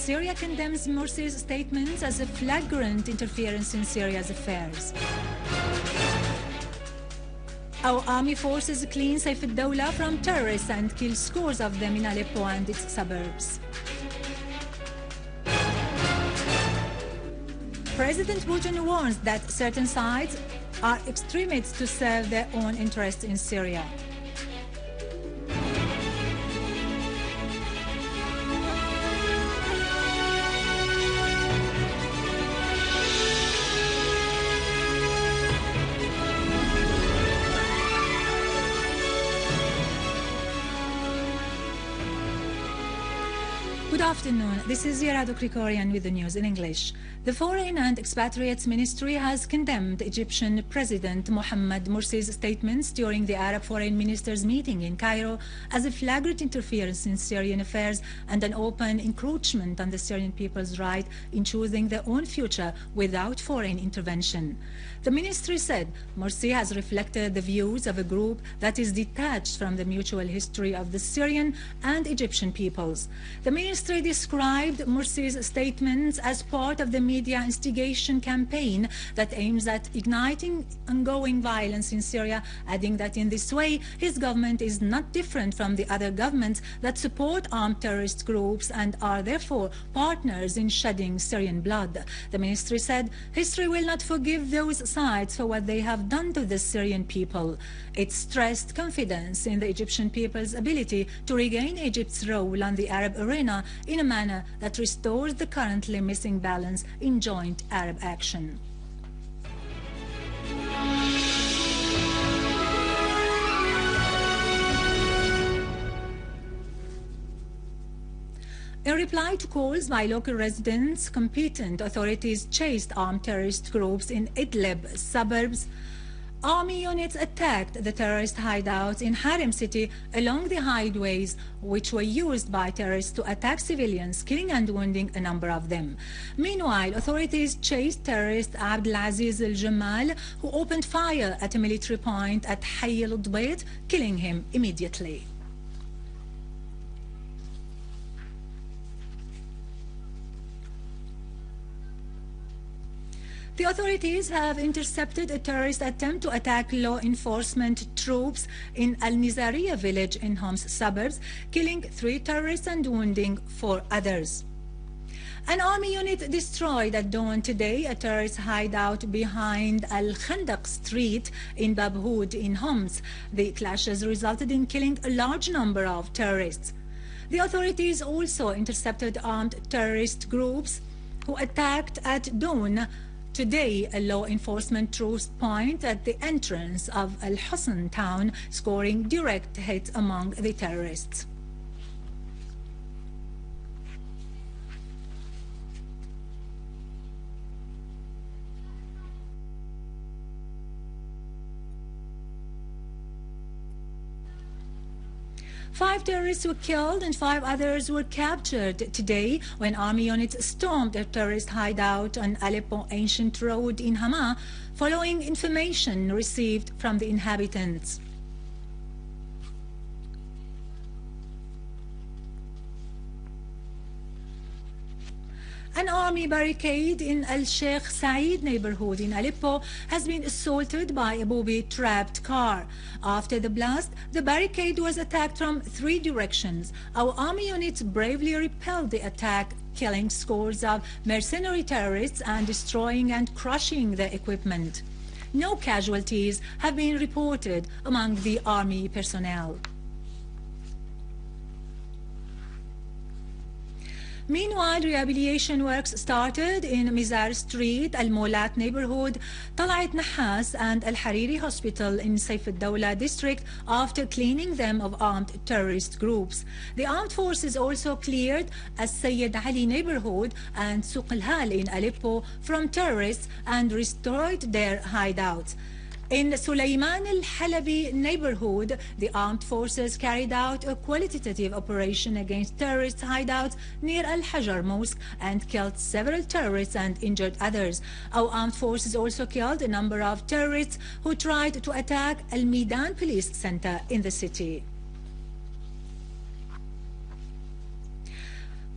Syria condemns Morsi's statements as a flagrant interference in Syria's affairs. Our army forces clean Saif Aldawlah from terrorists and kill scores of them in Aleppo and its suburbs. President Putin warns that certain sides are extremists to serve their own interests in Syria. Good afternoon. This is Yarado Krikorian with the news in English. The Foreign and Expatriates Ministry has condemned Egyptian President Mohamed Morsi's statements during the Arab Foreign Ministers' meeting in Cairo as a flagrant interference in Syrian affairs and an open encroachment on the Syrian people's right in choosing their own future without foreign intervention. The ministry said Morsi has reflected the views of a group that is detached from the mutual history of the Syrian and Egyptian peoples. The ministry described Morsi's statements as part of the media instigation campaign that aims at igniting ongoing violence in Syria, adding that in this way his government is not different from the other governments that support armed terrorist groups and are therefore partners in shedding Syrian blood. The ministry said history will not forgive those sides for what they have done to the Syrian people. It stressed confidence in the Egyptian people's ability to regain Egypt's role on the Arab arena in a manner that restores the currently missing balance in joint Arab action. In reply to calls by local residents, competent authorities chased armed terrorist groups in Idlib suburbs. Army units attacked the terrorist hideouts in Harem city along the highways which were used by terrorists to attack civilians, killing and wounding a number of them. Meanwhile, authorities chased terrorist Abdelaziz al-Jamal, who opened fire at a military point at Hayy al-Dbayt, killing him immediately. The authorities have intercepted a terrorist attempt to attack law enforcement troops in Al-Nizariya village in Homs suburbs, killing 3 terrorists and wounding 4 others. An army unit destroyed at dawn today a terrorist hideout behind Al-Khandaq Street in Bab Houd in Homs. The clashes resulted in killing a large number of terrorists. The authorities also intercepted armed terrorist groups who attacked at dawn today a law enforcement troops point at the entrance of Al Husn town, scoring direct hits among the terrorists. Five terrorists were killed and 5 others were captured today when army units stormed a terrorist hideout on Aleppo Ancient Road in Hama, following information received from the inhabitants. An army barricade in Al-Sheikh Said neighborhood in Aleppo has been assaulted by a booby-trapped car. After the blast, the barricade was attacked from 3 directions. Our army units bravely repelled the attack, killing scores of mercenary terrorists and destroying and crushing their equipment. No casualties have been reported among the army personnel. Meanwhile, rehabilitation works started in Mizar Street, Al-Molat neighborhood, Talayt Nahas and Al-Hariri Hospital in Saif Aldawlah district after cleaning them of armed terrorist groups. The armed forces also cleared Al-Sayyid Ali neighborhood and Suq Al-Hal in Aleppo from terrorists and restored their hideouts. In Sulayman al-Halabi neighborhood, the armed forces carried out a qualitative operation against terrorist hideouts near Al-Hajar Mosque and killed several terrorists and injured others. Our armed forces also killed a number of terrorists who tried to attack Al-Midan police center in the city.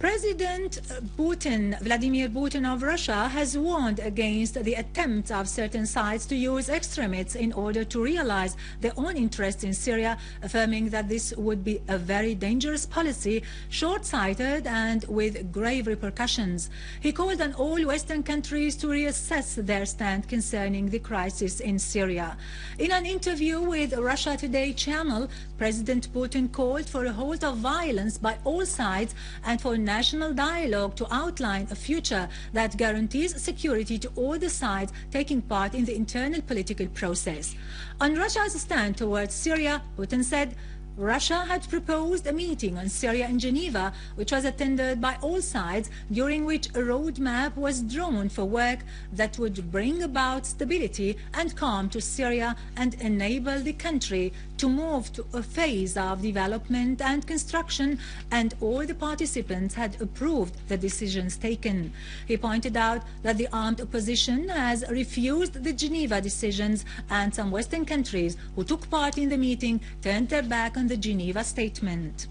President Vladimir Putin of Russia has warned against the attempts of certain sides to use extremists in order to realize their own interests in Syria, affirming that this would be a very dangerous policy, short-sighted and with grave repercussions. He called on all Western countries to reassess their stand concerning the crisis in Syria. In an interview with Russia Today channel, President Putin called for a halt of violence by all sides and for national dialogue to outline a future that guarantees security to all the sides taking part in the internal political process. On Russia's stand towards Syria, Putin said, Russia had proposed a meeting on Syria in Geneva, which was attended by all sides, during which a roadmap was drawn for work that would bring about stability and calm to Syria and enable the country to move to a phase of development and construction, and all the participants had approved the decisions taken. He pointed out that the armed opposition has refused the Geneva decisions, and some Western countries who took part in the meeting turned their back on the Geneva statement.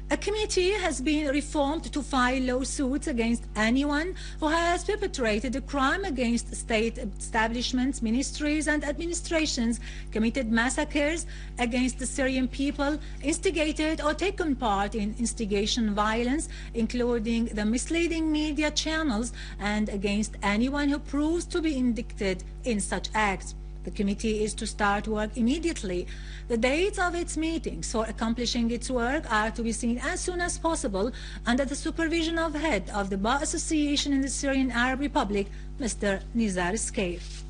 A committee has been reformed to file lawsuits against anyone who has perpetrated a crime against state establishments, ministries and administrations, committed massacres against the Syrian people, instigated or taken part in instigation violence, including the misleading media channels, and against anyone who proves to be indicted in such acts. The committee is to start work immediately. The dates of its meetings for accomplishing its work are to be seen as soon as possible under the supervision of head of the Bar Association in the Syrian Arab Republic, Mr. Nizar Saif.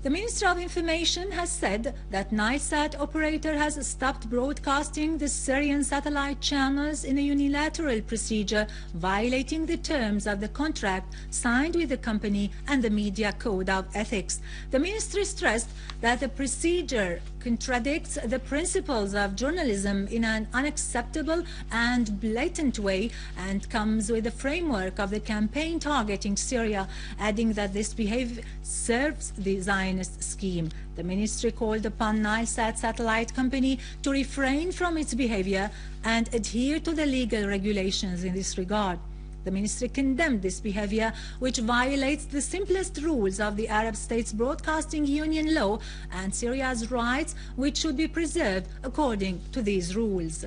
The Ministry of Information has said that Nilesat operator has stopped broadcasting the Syrian satellite channels in a unilateral procedure, violating the terms of the contract signed with the company and the Media Code of Ethics. The ministry stressed that the procedure contradicts the principles of journalism in an unacceptable and blatant way and comes with the framework of the campaign targeting Syria, adding that this behavior serves the Zionist scheme. The ministry called upon Nilesat satellite company to refrain from its behavior and adhere to the legal regulations in this regard. The ministry condemned this behavior, which violates the simplest rules of the Arab States Broadcasting Union law and Syria's rights, which should be preserved according to these rules.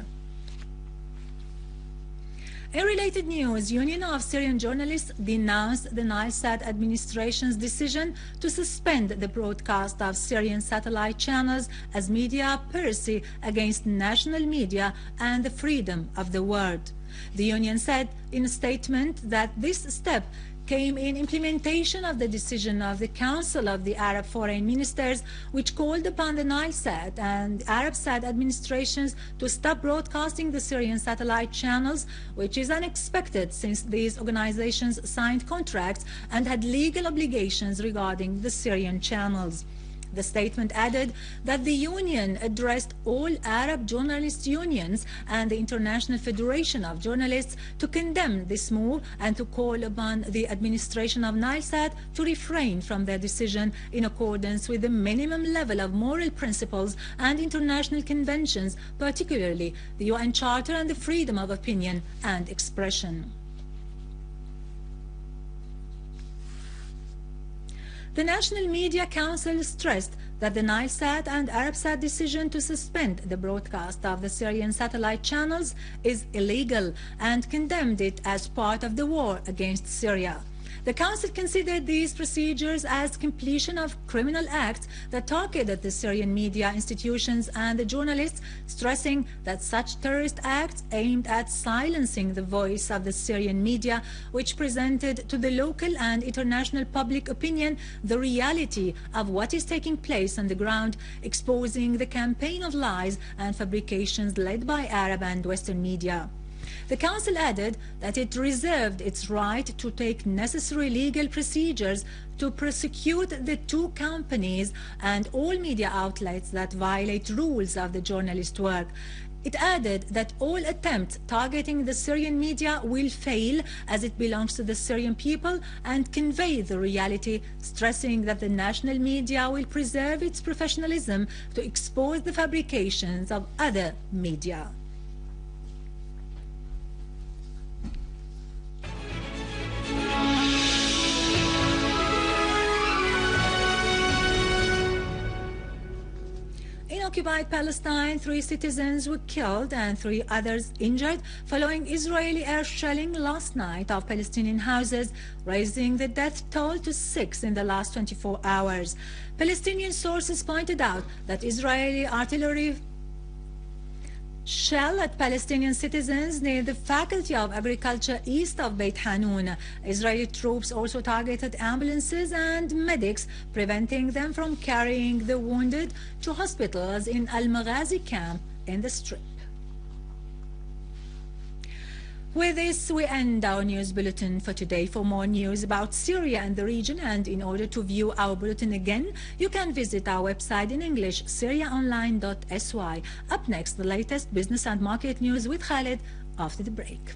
In related news, Union of Syrian Journalists denounced the Nilesat administration's decision to suspend the broadcast of Syrian satellite channels as media piracy against national media and the freedom of the word. The union said in a statement that this step came in implementation of the decision of the Council of the Arab Foreign Ministers, which called upon the Nilesat and Arabsat administrations to stop broadcasting the Syrian satellite channels, which is unexpected since these organizations signed contracts and had legal obligations regarding the Syrian channels. The statement added that the union addressed all Arab journalist unions and the International Federation of Journalists to condemn this move and to call upon the administration of Nilesat to refrain from their decision in accordance with the minimum level of moral principles and international conventions, particularly the UN Charter and the freedom of opinion and expression. The National Media Council stressed that the Nilesat and Arabsat decision to suspend the broadcast of the Syrian satellite channels is illegal and condemned it as part of the war against Syria. The Council considered these procedures as completion of criminal acts that targeted the Syrian media institutions and the journalists, stressing that such terrorist acts aimed at silencing the voice of the Syrian media, which presented to the local and international public opinion the reality of what is taking place on the ground, exposing the campaign of lies and fabrications led by Arab and Western media. The Council added that it reserved its right to take necessary legal procedures to prosecute the two companies and all media outlets that violate rules of the journalist work. It added that all attempts targeting the Syrian media will fail as it belongs to the Syrian people and convey the reality, stressing that the national media will preserve its professionalism to expose the fabrications of other media. In occupied Palestine, 3 citizens were killed and 3 others injured following Israeli air shelling last night of Palestinian houses, raising the death toll to 6 in the last 24 hours. Palestinian sources pointed out that Israeli artillery shell at Palestinian citizens near the Faculty of Agriculture east of Beit Hanun. Israeli troops also targeted ambulances and medics, preventing them from carrying the wounded to hospitals in Al-Maghazi camp in the Strip. With this, we end our news bulletin for today. For more news about Syria and the region, and in order to view our bulletin again, you can visit our website in English, syriaonline.sy. Up next, the latest business and market news with Khalid after the break.